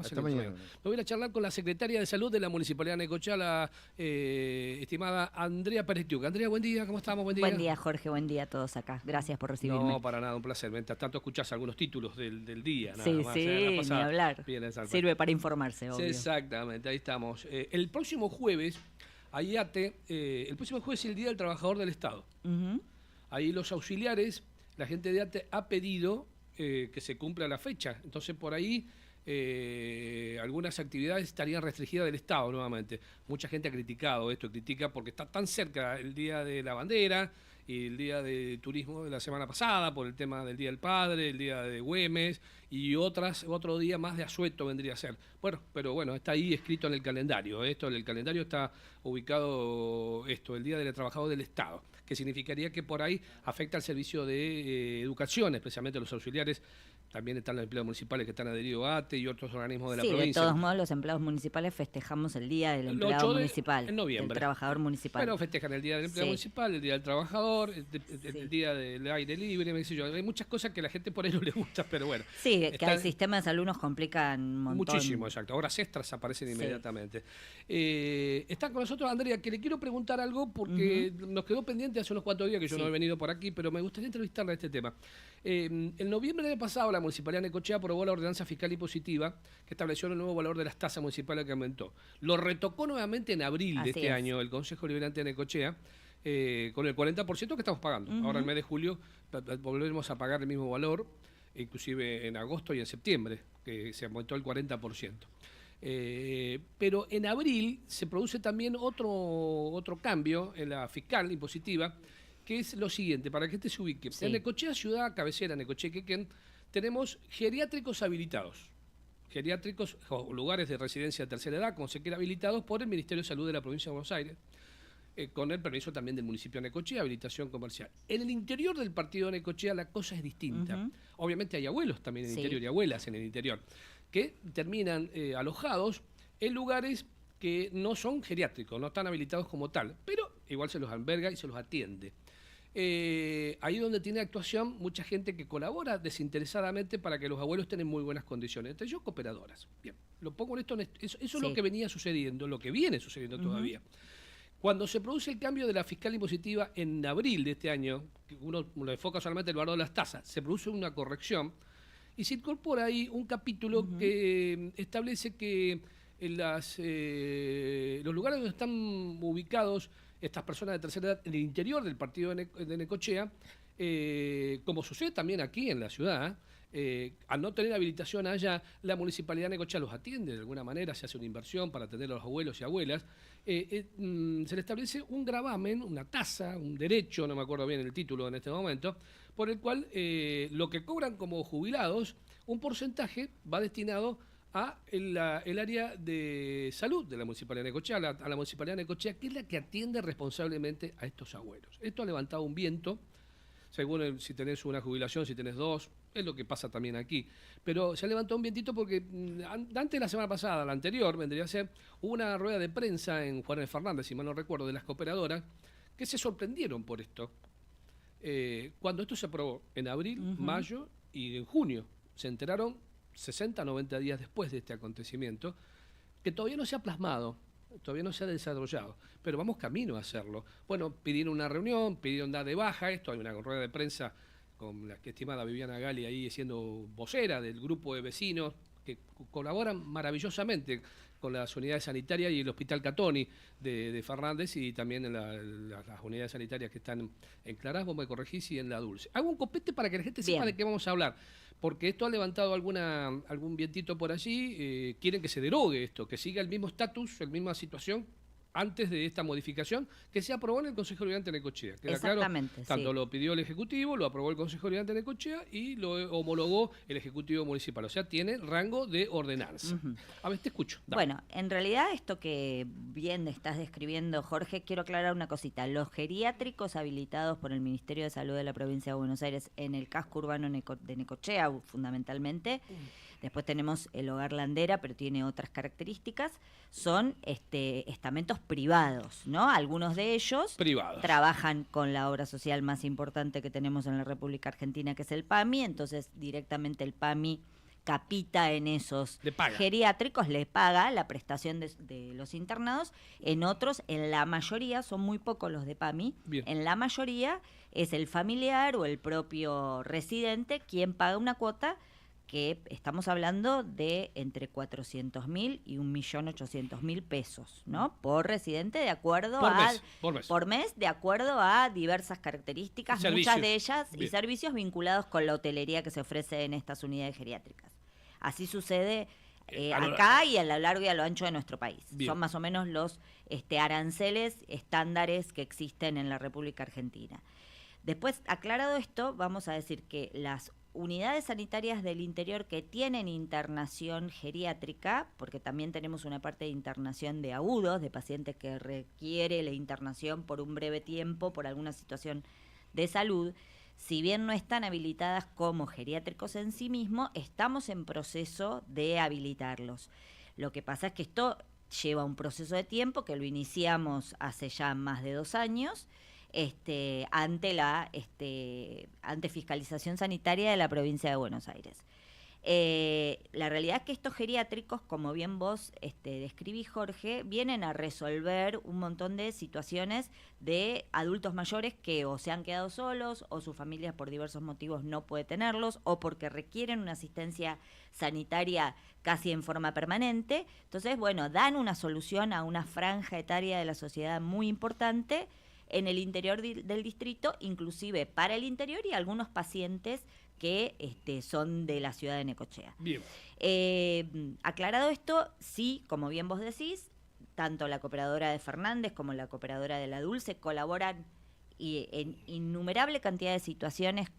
Hasta mañana. Me voy a charlar con la secretaria de Salud de la Municipalidad de Necochea, la estimada Andrea Perestiuk. Andrea, buen día, ¿cómo estamos? Buen día. Buen día, Jorge, buen día a todos acá. Gracias por recibirme. No, para nada, un placer. Mientras tanto escuchás algunos títulos del día, nada sí, más. Sí, ni hablar. Sirve para informarse, obvio. Exactamente, ahí estamos. El próximo jueves, AIATE, el próximo jueves es el Día del Trabajador del Estado. Ahí los auxiliares, la gente de ATE ha pedido que se cumpla la fecha. Entonces, por ahí algunas actividades estarían restringidas del Estado nuevamente. Mucha gente ha criticado esto, critica porque está tan cerca el Día de la Bandera y el Día de Turismo de la semana pasada, por el tema del Día del Padre, el Día de Güemes y otro día más de asueto vendría a ser. Bueno, pero bueno, está ahí escrito en el calendario. En el calendario está ubicado el Día del Trabajador del Estado, que significaría que por ahí afecta al servicio de educación, especialmente los auxiliares. También están los empleados municipales que están adheridos a ATE y otros organismos de la provincia. Sí, de todos modos, los empleados municipales festejamos el Día del Empleado Municipal, en noviembre. Del Trabajador Municipal. Bueno, festejan el Día del Empleado Municipal, el Día del Trabajador, el Día del Aire Libre, me sé yo. Hay muchas cosas que a la gente por ahí no le gusta, pero bueno. Sí, que al sistema de salud nos complican un montón. Muchísimo, exacto. Horas extras aparecen inmediatamente. Está con nosotros Andrea, que le quiero preguntar algo porque nos quedó pendiente hace unos cuantos días que yo no he venido por aquí, pero me gustaría entrevistarla a este tema. En noviembre del año pasado, la Municipalidad de Necochea aprobó la ordenanza fiscal impositiva que estableció el nuevo valor de las tasas municipales que aumentó. Lo retocó nuevamente en abril de este año el Consejo Liberante de Necochea con el 40% que estamos pagando. Ahora, en el mes de julio, volvemos a pagar el mismo valor, inclusive en agosto y en septiembre, que se aumentó el 40%. Pero en abril se produce también otro cambio en la fiscal impositiva, que es lo siguiente, para que gente se ubique. En Necochea, ciudad cabecera, Necochea, Quequén, tenemos geriátricos habilitados. Geriátricos, o lugares de residencia de tercera edad, como se quiera, habilitados por el Ministerio de Salud de la Provincia de Buenos Aires, con el permiso también del municipio de Necochea, habilitación comercial. En el interior del partido de Necochea la cosa es distinta. Obviamente hay abuelos también en el interior y abuelas en el interior, que terminan alojados en lugares que no son geriátricos, no están habilitados como tal, pero igual se los alberga y se los atiende. Ahí donde tiene actuación mucha gente que colabora desinteresadamente para que los abuelos tengan muy buenas condiciones, entre ellos cooperadoras. Bien, lo pongo en esto, eso es lo que venía sucediendo, lo que viene sucediendo todavía. Cuando se produce el cambio de la fiscal impositiva en abril de este año, que uno lo enfoca solamente en el valor de las tasas, se produce una corrección y se incorpora ahí un capítulo que establece que en los lugares donde están ubicados estas personas de tercera edad en el interior del partido de Necochea, como sucede también aquí en la ciudad, al no tener habilitación allá, la Municipalidad de Necochea los atiende de alguna manera, se hace una inversión para atender a los abuelos y abuelas, se le establece un gravamen, una tasa, un derecho, no me acuerdo bien el título en este momento, por el cual lo que cobran como jubilados, un porcentaje va destinado a el área de salud de la Municipalidad de Necochea, a la Municipalidad de Necochea, que es la que atiende responsablemente a estos abuelos. Esto ha levantado un viento, según si tenés una jubilación, si tenés dos, es lo que pasa también aquí. Pero se ha levantado un vientito porque antes de la semana pasada, la anterior, vendría a ser, hubo una rueda de prensa en Juárez Fernández, si mal no recuerdo, de las cooperadoras, que se sorprendieron por esto. Cuando esto se aprobó en abril, mayo y en junio, se enteraron 60, 90 días después de este acontecimiento, que todavía no se ha plasmado, todavía no se ha desarrollado, pero vamos camino a hacerlo. Bueno, pidieron una reunión, pidieron dar de baja esto, hay una rueda de prensa con la que estimada Viviana Gali ahí siendo vocera del grupo de vecinos que colaboran maravillosamente con las unidades sanitarias y el Hospital Catoni de Fernández y también en las unidades sanitarias que están en Clarás, vos me corregís, y en La Dulce. Hago un copete para que la gente sepa de qué vamos a hablar, porque esto ha levantado algún vientito por allí, quieren que se derogue esto, que siga el mismo estatus, la misma situación antes de esta modificación que se aprobó en el Consejo Liberante de Necochea. Queda Exactamente, claro, tanto lo pidió el Ejecutivo, lo aprobó el Consejo Liberante de Necochea y lo homologó el Ejecutivo Municipal. O sea, tiene rango de ordenanza. A ver, te escucho. Dale. Bueno, en realidad esto que bien estás describiendo, Jorge, quiero aclarar una cosita. Los geriátricos habilitados por el Ministerio de Salud de la Provincia de Buenos Aires en el casco urbano de Necochea, fundamentalmente, después tenemos el Hogar Landera, pero tiene otras características, son estamentos privados, ¿no? Algunos de ellos trabajan con la obra social más importante que tenemos en la República Argentina, que es el PAMI, entonces directamente el PAMI capita en esos Le paga. geriátricos, le paga la prestación de los internados. En otros, en la mayoría, son muy pocos los de PAMI, Bien. en la mayoría es el familiar o el propio residente quien paga una cuota, que estamos hablando de entre 400.000 y 1.800.000 pesos, ¿no? Por residente, de acuerdo por mes. de acuerdo a diversas características, Servicios. muchas de ellas Bien. y servicios vinculados con la hotelería que se ofrece en estas unidades geriátricas. Así sucede acá y a lo largo y a lo ancho de nuestro país. Bien. Son más o menos los aranceles estándares que existen en la República Argentina. Después, aclarado esto, vamos a decir que las unidades sanitarias del interior que tienen internación geriátrica, porque también tenemos una parte de internación de agudos, de pacientes que requiere la internación por un breve tiempo, por alguna situación de salud, si bien no están habilitadas como geriátricos en sí mismos, estamos en proceso de habilitarlos. Lo que pasa es que esto lleva un proceso de tiempo que lo iniciamos hace ya más de 2 años, ante fiscalización sanitaria de la provincia de Buenos Aires. La realidad es que estos geriátricos, como bien vos describís, Jorge, vienen a resolver un montón de situaciones de adultos mayores que o se han quedado solos o sus familias por diversos motivos no puede tenerlos o porque requieren una asistencia sanitaria casi en forma permanente. Entonces, bueno, dan una solución a una franja etaria de la sociedad muy importante en el interior del distrito, inclusive para el interior y algunos pacientes que son de la ciudad de Necochea. Bien. Aclarado esto, sí, como bien vos decís, tanto la cooperadora de Fernández como la cooperadora de La Dulce colaboran en innumerable cantidad de situaciones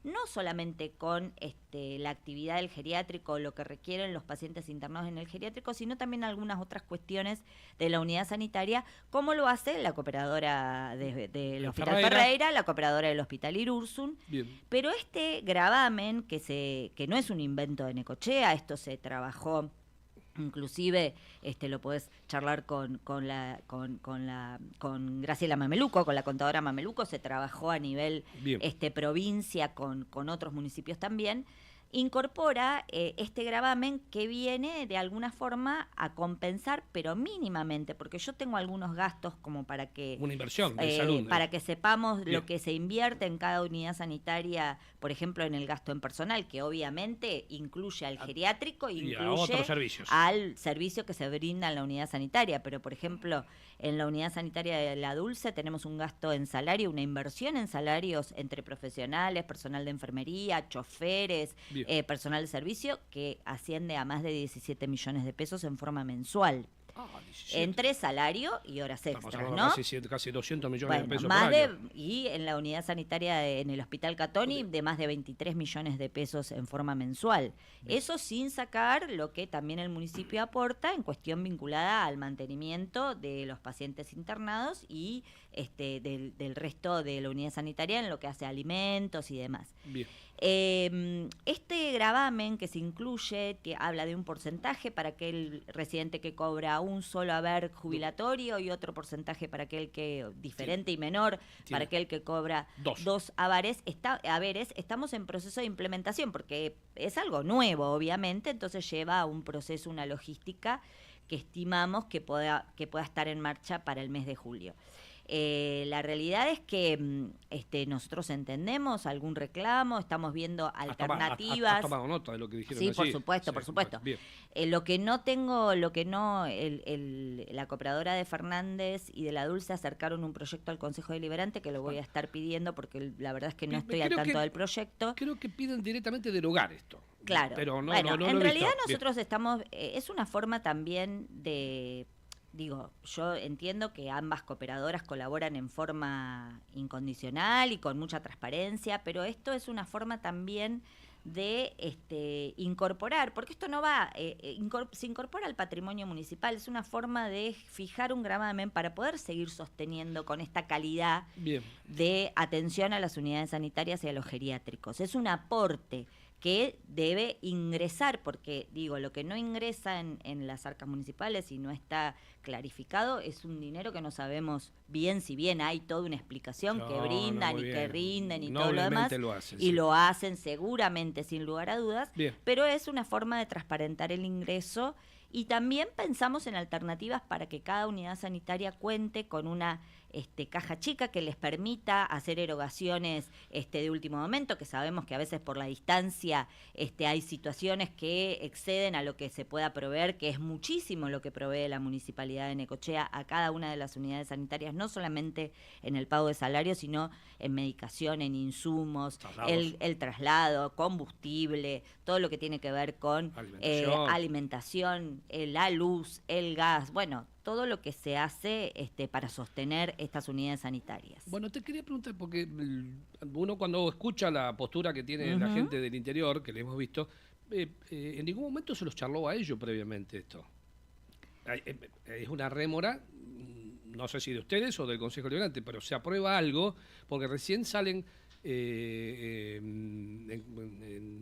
no solamente con la actividad del geriátrico, lo que requieren los pacientes internados en el geriátrico, sino también algunas otras cuestiones de la unidad sanitaria, como lo hace la cooperadora del Hospital Ferreira, la cooperadora del Hospital Irursun. Bien. Pero este gravamen, que no es un invento de Necochea, esto se trabajó. Inclusive lo podés charlar con Graciela Mameluco, con la contadora Mameluco, se trabajó a nivel provincia con otros municipios también. Incorpora este gravamen que viene de alguna forma a compensar, pero mínimamente, porque yo tengo algunos gastos como para que... Una inversión de salud. Para que sepamos lo que se invierte en cada unidad sanitaria, por ejemplo, en el gasto en personal, que obviamente incluye al geriátrico y incluye a otros servicios. Al servicio que se brinda en la unidad sanitaria. Pero, por ejemplo, en la unidad sanitaria de La Dulce tenemos un gasto en salario, una inversión en salarios entre profesionales, personal de enfermería, choferes, personal de servicio, que asciende a más de 17 millones de pesos en forma mensual. Entre salario y horas extras, ¿no? Casi 200 millones de pesos más por año. Y en la unidad sanitaria en el Hospital Catoni, de más de 23 millones de pesos en forma mensual. Eso sin sacar lo que también el municipio aporta en cuestión vinculada al mantenimiento de los pacientes internados y del resto de la unidad sanitaria en lo que hace alimentos y demás. Bien. Este gravamen que se incluye, que habla de un porcentaje para aquel residente que cobra un solo haber jubilatorio y otro porcentaje para aquel que diferente y menor, para aquel que cobra dos haberes. Estamos en proceso de implementación porque es algo nuevo, obviamente, entonces lleva a un proceso, una logística que estimamos que pueda estar en marcha para el mes de julio. La realidad es que nosotros entendemos algún reclamo, estamos viendo alternativas. ¿Has tomado nota de lo que dijeron? Sí, por supuesto. Bien. La cooperadora de Fernández y de La Dulce acercaron un proyecto al Consejo Deliberante que lo voy a estar pidiendo porque la verdad es que no estoy al tanto del proyecto. Creo que piden directamente derogar esto. Claro. Pero no en realidad visto. Nosotros estamos, es una forma también de... yo entiendo que ambas cooperadoras colaboran en forma incondicional y con mucha transparencia, pero esto es una forma también de incorporar, porque esto no va, se incorpora al patrimonio municipal, es una forma de fijar un gravamen para poder seguir sosteniendo con esta calidad de atención a las unidades sanitarias y a los geriátricos. Es un aporte que debe ingresar, porque digo, lo que no ingresa en las arcas municipales y no está clarificado es un dinero que no sabemos bien, si bien hay toda una explicación que brindan y que rinden y todo lo demás, y lo hacen seguramente sin lugar a dudas, pero es una forma de transparentar el ingreso. Y también pensamos en alternativas para que cada unidad sanitaria cuente con una caja chica que les permita hacer erogaciones de último momento, que sabemos que a veces por la distancia hay situaciones que exceden a lo que se pueda proveer, que es muchísimo lo que provee la Municipalidad de Necochea a cada una de las unidades sanitarias, no solamente en el pago de salarios, sino en medicación, en insumos, el traslado, combustible, todo lo que tiene que ver con alimentación, la luz, el gas, bueno, todo lo que se hace para sostener estas unidades sanitarias. Bueno, te quería preguntar, porque uno cuando escucha la postura que tiene la gente del interior, que le hemos visto, en ningún momento se los charló a ellos previamente esto. Es una rémora, no sé si de ustedes o del Consejo Deliberante, pero se aprueba algo, porque recién salen...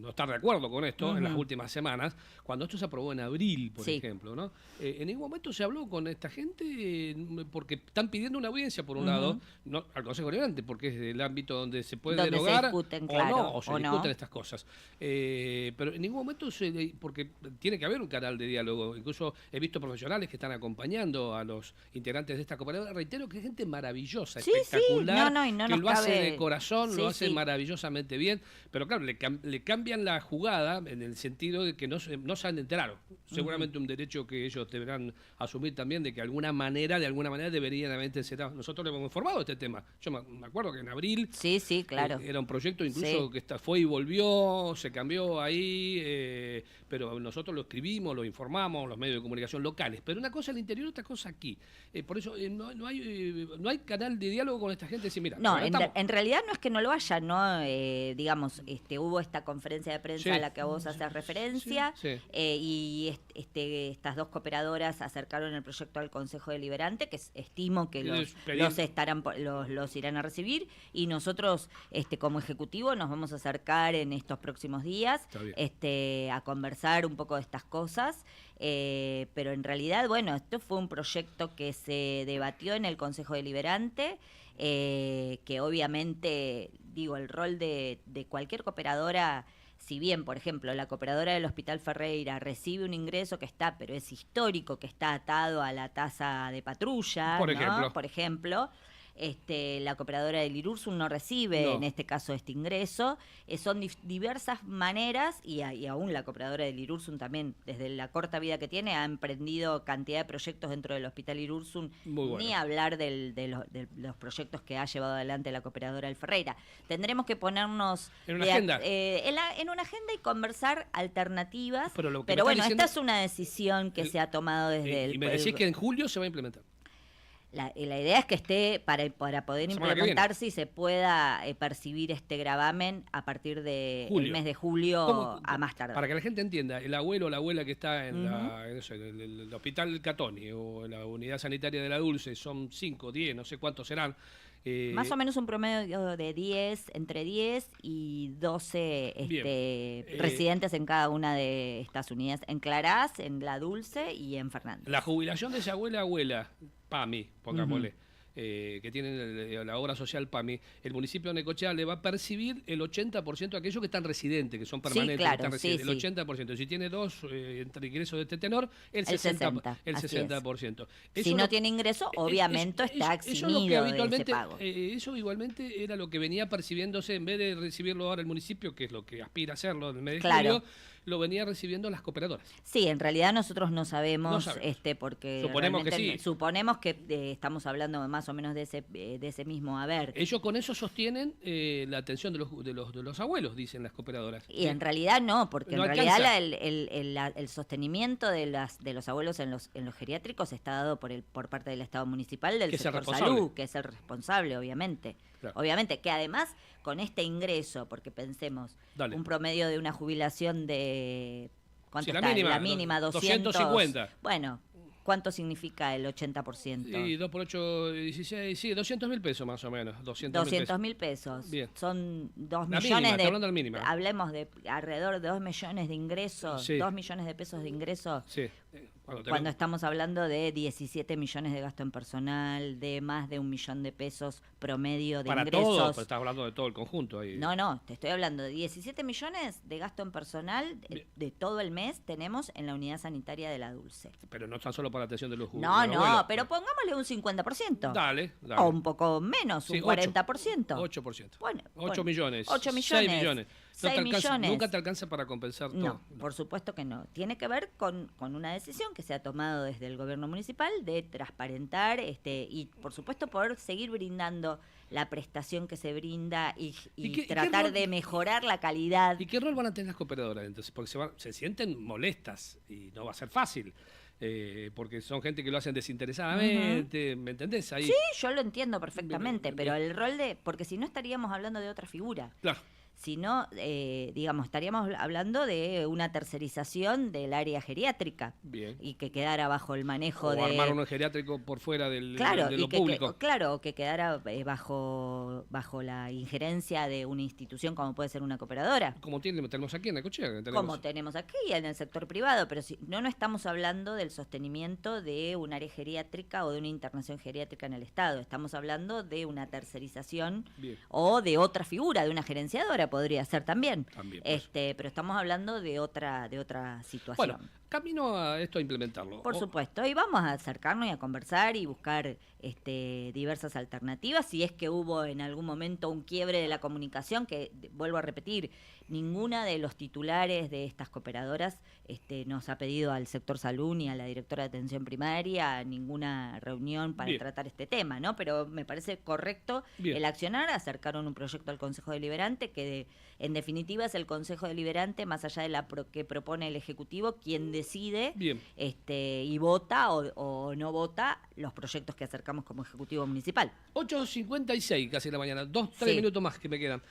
no estar de acuerdo con esto en las últimas semanas, cuando esto se aprobó en abril, por ejemplo, ¿no? En ningún momento se habló con esta gente porque están pidiendo una audiencia, por un lado, no al Consejo Deliberante, porque es el ámbito donde se puede derogar discuten, o se discuten estas cosas. Pero en ningún momento, porque tiene que haber un canal de diálogo. Incluso he visto profesionales que están acompañando a los integrantes de esta cooperativa. Reitero que es gente maravillosa, espectacular, que lo hace de corazón, lo hace maravillosamente bien, pero claro, le cambian la jugada en el sentido de que no se han enterado. Seguramente un derecho que ellos deberán asumir también, de que de alguna manera deberían haber enterado. Nosotros le hemos informado de este tema. Yo me acuerdo que en abril claro. Era un proyecto incluso que fue y volvió, se cambió ahí, pero nosotros lo escribimos, lo informamos, los medios de comunicación locales. Pero una cosa al interior, otra cosa aquí. Por eso no hay canal de diálogo con esta gente. Decir, mira, no, en realidad no es que no lo haya, ¿no? Digamos, hubo esta conferencia de prensa a la que vos haces referencia, y estas dos cooperadoras acercaron el proyecto al Consejo Deliberante, que estimo que los irán a recibir, y nosotros como Ejecutivo nos vamos a acercar en estos próximos días a conversar un poco de estas cosas, pero en realidad, bueno, esto fue un proyecto que se debatió en el Consejo Deliberante, que obviamente, digo, el rol de cualquier cooperadora, si bien, por ejemplo, la cooperadora del Hospital Ferreira recibe un ingreso que está, pero es histórico, que está atado a la tasa de patrulla, por ejemplo, la cooperadora del Irursum no recibe en este caso este ingreso. Son diversas maneras, y aún la cooperadora del Irursum también, desde la corta vida que tiene, ha emprendido cantidad de proyectos dentro del Hospital Irursum, ni hablar de los proyectos que ha llevado adelante la cooperadora del Ferreira. Tendremos que ponernos en una agenda. En una agenda y conversar alternativas, pero bueno, esta es una decisión que se ha tomado desde el... Y me decís que en julio se va a implementar. La idea es que esté para poder implementarse y se pueda percibir este gravamen a partir del mes de julio a más tardar. Para que la gente entienda, el abuelo o la abuela que está en el Hospital Catoni o en la unidad sanitaria de la Dulce, son 5, 10, no sé cuántos serán. Más o menos un promedio de entre 10 y 12 residentes en cada una de estas unidades, en Clarás, en La Dulce y en Fernández. La jubilación de esa abuela, PAMI, pongámosle, que tienen la obra social PAMI, el municipio de Necochea le va a percibir el 80% de aquellos que están residentes, que son permanentes, que están residentes, el 80%. Si tiene dos ingresos de este tenor, el 60%. Si no tiene ingreso, obviamente está eximido de ese pago. Eso igualmente era lo que venía percibiéndose, en vez de recibirlo ahora el municipio, que es lo que aspira a hacerlo en el mes de julio, lo venía recibiendo las cooperadoras. Sí, en realidad nosotros no sabemos, porque suponemos que estamos hablando más o menos de ese mismo haber. Ellos con eso sostienen la atención de los abuelos, dicen las cooperadoras. Y en realidad no, porque en realidad el sostenimiento de los abuelos en los geriátricos está dado por parte del Estado municipal, del sector salud, que es el responsable, obviamente. Claro. Obviamente, que además con este ingreso, porque pensemos, un promedio de una jubilación de... ¿Cuánto está? La mínima 250. Bueno, cuánto significa el 80%? Y 2 por 8, 16, sí, 200.000 pesos más o menos. 200.000 pesos. Bien. Son 2 La millones mínima, de... está hablando del mínimo. Hablemos de alrededor de 2 millones de ingresos, Sí. 2 millones de pesos de ingresos. Sí. Cuando estamos hablando de 17 millones de gasto en personal, de más de 1 millón de pesos promedio de para ingresos. todo, pero estás hablando de todo el conjunto ahí. No, te estoy hablando de 17 millones de gasto en personal de todo el mes tenemos en la unidad sanitaria de La Dulce. Pero no tan solo para atención de los No, pero pongámosle un 50%. Dale. O un poco menos, Sí, un 40%. 8%. Bueno, 8 millones. 8 millones. 6 millones. 6 millones. Nunca te alcanza para compensar todo. No, por supuesto que no. Tiene que ver con una decisión que se ha tomado desde el gobierno municipal de transparentar y, por supuesto, poder seguir brindando la prestación que se brinda y tratar de mejorar la calidad. ¿Y qué rol van a tener las cooperadoras entonces? Porque se sienten molestas y no va a ser fácil. Porque son gente que lo hacen desinteresadamente, ¿me entendés? Ahí... Sí, yo lo entiendo perfectamente, pero el rol porque si no estaríamos hablando de otra figura. Claro. Si no, estaríamos hablando de una tercerización del área geriátrica. Bien. Y que quedara bajo el manejo o armar uno geriátrico por fuera de lo público. Que quedara bajo la injerencia de una institución como puede ser una cooperadora. Como tenemos aquí en Necochea. Como tenemos aquí en el sector privado, pero si no estamos hablando del sostenimiento de un área geriátrica o de una internación geriátrica en el Estado. Estamos hablando de una tercerización o de otra figura, de una gerenciadora. Podría ser también, pero estamos hablando de otra situación. Bueno, camino a esto a implementarlo. Por supuesto, y vamos a acercarnos y a conversar y buscar diversas alternativas. Si es que hubo en algún momento un quiebre de la comunicación, que vuelvo a repetir, ninguna de los titulares de estas cooperadoras nos ha pedido al sector salud ni a la directora de atención primaria ninguna reunión para tratar este tema, ¿no? Pero me parece correcto el accionar. Acercaron un proyecto al Consejo Deliberante que en definitiva es el Consejo Deliberante, más allá de que propone el Ejecutivo, quien decide y vota o no vota los proyectos que acercamos como Ejecutivo Municipal. 8:56 casi de la mañana, 3 minutos más que me quedan.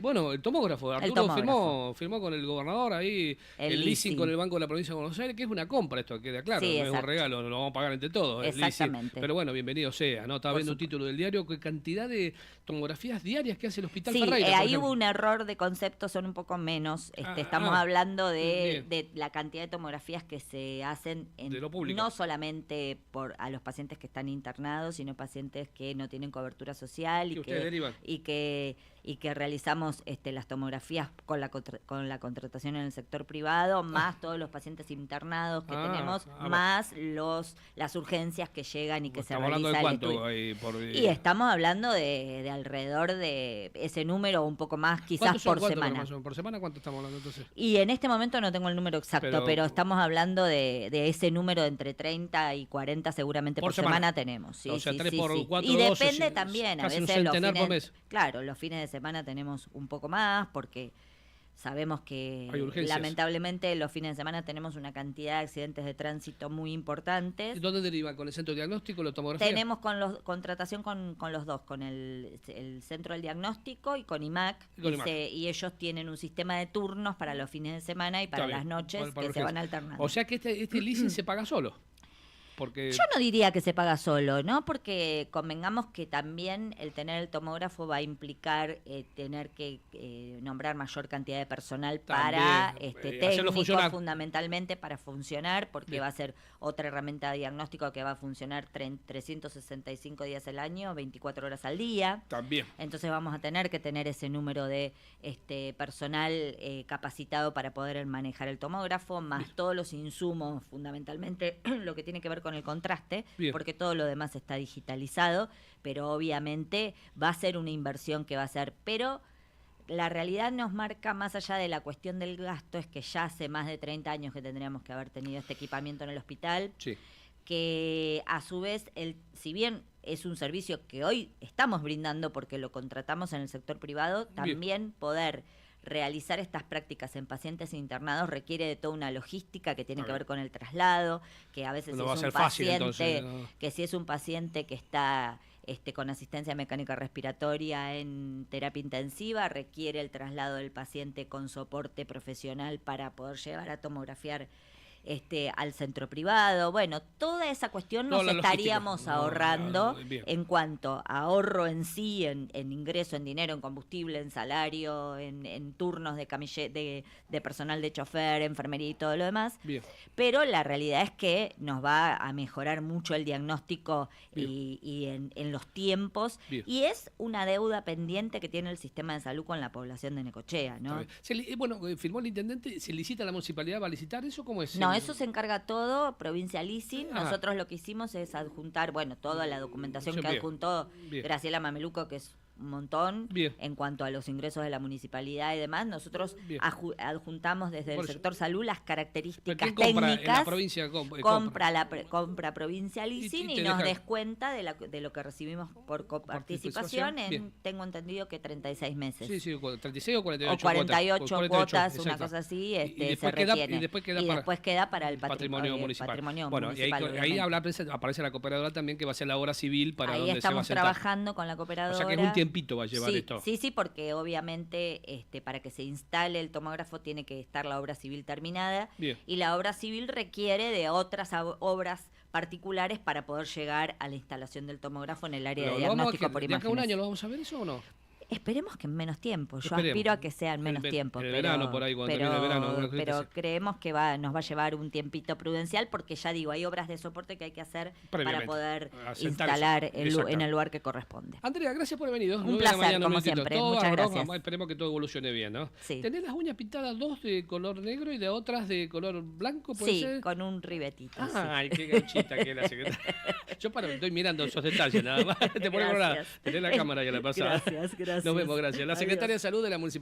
Bueno, el tomógrafo, Arturo firmó con el gobernador ahí el leasing con el Banco de la Provincia de Buenos Aires, que es una compra, esto queda claro, no es un regalo, lo vamos a pagar entre todos. Exactamente. Pero bueno, bienvenido sea, ¿no? Estaba viendo un título del diario, qué cantidad de tomografías diarias que hace el Hospital Ferreira. Sí, ahí hubo un error de concepto, son un poco menos. Estamos hablando de la cantidad de tomografías que se hacen no solamente a los pacientes que están internados, sino pacientes que no tienen cobertura social y que realizamos las tomografías con la contratación en el sector privado, más todos los pacientes internados que tenemos, más las urgencias que llegan y que se realizan. ¿Estamos hablando de cuánto? Y estamos hablando de alrededor de ese número o un poco más, quizás por semana. ¿Por semana cuánto estamos hablando entonces? Y en este momento no tengo el número exacto, pero estamos hablando de ese número de entre 30 y 40 seguramente por semana tenemos. Sí, o sea, 3 por 4, y 12, depende también, a casi veces un centenar por mes. Claro, los fines de semana tenemos un poco más porque sabemos que lamentablemente los fines de semana tenemos una cantidad de accidentes de tránsito muy importantes. ¿Dónde derivan? ¿Con el centro de diagnóstico, la tomografía? Tenemos contratación con los dos, con el centro del diagnóstico y con IMAC. Y ellos tienen un sistema de turnos para los fines de semana y para las noches que se van alternando. O sea que este leasing se paga solo. Yo no diría que se paga solo, ¿no? Porque convengamos que también el tener el tomógrafo va a implicar tener que nombrar mayor cantidad de personal para técnicos, fundamentalmente para funcionar, porque va a ser otra herramienta de diagnóstico que va a funcionar 365 días al año, 24 horas al día. También. Entonces vamos a tener que tener ese número de personal capacitado para poder manejar el tomógrafo, más todos los insumos, fundamentalmente lo que tiene que ver con el contraste, porque todo lo demás está digitalizado, pero obviamente va a ser una inversión que va a ser, pero la realidad nos marca, más allá de la cuestión del gasto, es que ya hace más de 30 años que tendríamos que haber tenido este equipamiento en el hospital, que a su vez, si bien es un servicio que hoy estamos brindando porque lo contratamos en el sector privado, también poder realizar estas prácticas en pacientes internados requiere de toda una logística que tiene que ver con el traslado, que a veces no es un paciente, que si es un paciente que está con asistencia mecánica respiratoria en terapia intensiva, requiere el traslado del paciente con soporte profesional para poder llevar a tomografiar al centro privado. Bueno, toda esa cuestión nos estaríamos ahorrando en cuanto a ahorro en sí, en ingreso, en dinero, en combustible, en salario, en turnos de personal de chofer, enfermería y todo lo demás. Bien. Pero la realidad es que nos va a mejorar mucho el diagnóstico y en los tiempos. Bien. Y es una deuda pendiente que tiene el sistema de salud con la población de Necochea, ¿no? Bueno, firmó el intendente, ¿se licita la municipalidad? ¿Va a licitar eso? ¿Cómo es? No, eso se encarga todo, Provincia Leasing. Nosotros lo que hicimos es adjuntar, toda la documentación que adjuntó Graciela Mameluco, que es un montón. Bien. En cuanto a los ingresos de la municipalidad y demás. Nosotros adjuntamos desde el sector salud las características técnicas. En la provincia compra Provincia Leasing y nos descuenta de lo que recibimos por participación en, tengo entendido que 36 meses. Sí, 36 o 48 o 48 cuotas, una cosa así, se retiene. Y después queda para el patrimonio municipal. Bueno, municipal, y ahí aparece la cooperadora también, que va a ser la obra civil para ahí donde estamos se va a sentar. Trabajando con la cooperadora. O sea que es un tiempito va a llevar esto. Sí, porque obviamente para que se instale el tomógrafo tiene que estar la obra civil terminada. Bien. Y la obra civil requiere de otras obras particulares para poder llegar a la instalación del tomógrafo en el área de diagnóstico por imágenes. ¿De acá a un año lo vamos a ver eso o no? Esperemos que en menos tiempo. Yo aspiro a que sea en menos tiempo. El verano, por ahí, cuando termine el verano. Pero creemos que nos va a llevar un tiempito prudencial, porque ya digo, hay obras de soporte que hay que hacer para poder instalar en el lugar que corresponde. Andrea, gracias por haber venido. Un placer, como siempre. Muchas gracias. Esperemos que todo evolucione bien, ¿no? Sí. ¿Tenés las uñas pintadas dos de color negro y de otras de color blanco? Sí, ser? Con un ribetito. Ay, qué gauchita que es la secretaria. Yo estoy mirando esos detalles, nada más. Te ponemos nada. Tenés la cámara ya la pasada. Gracias. Nos vemos, gracias. La secretaria de Salud de la Municipalidad.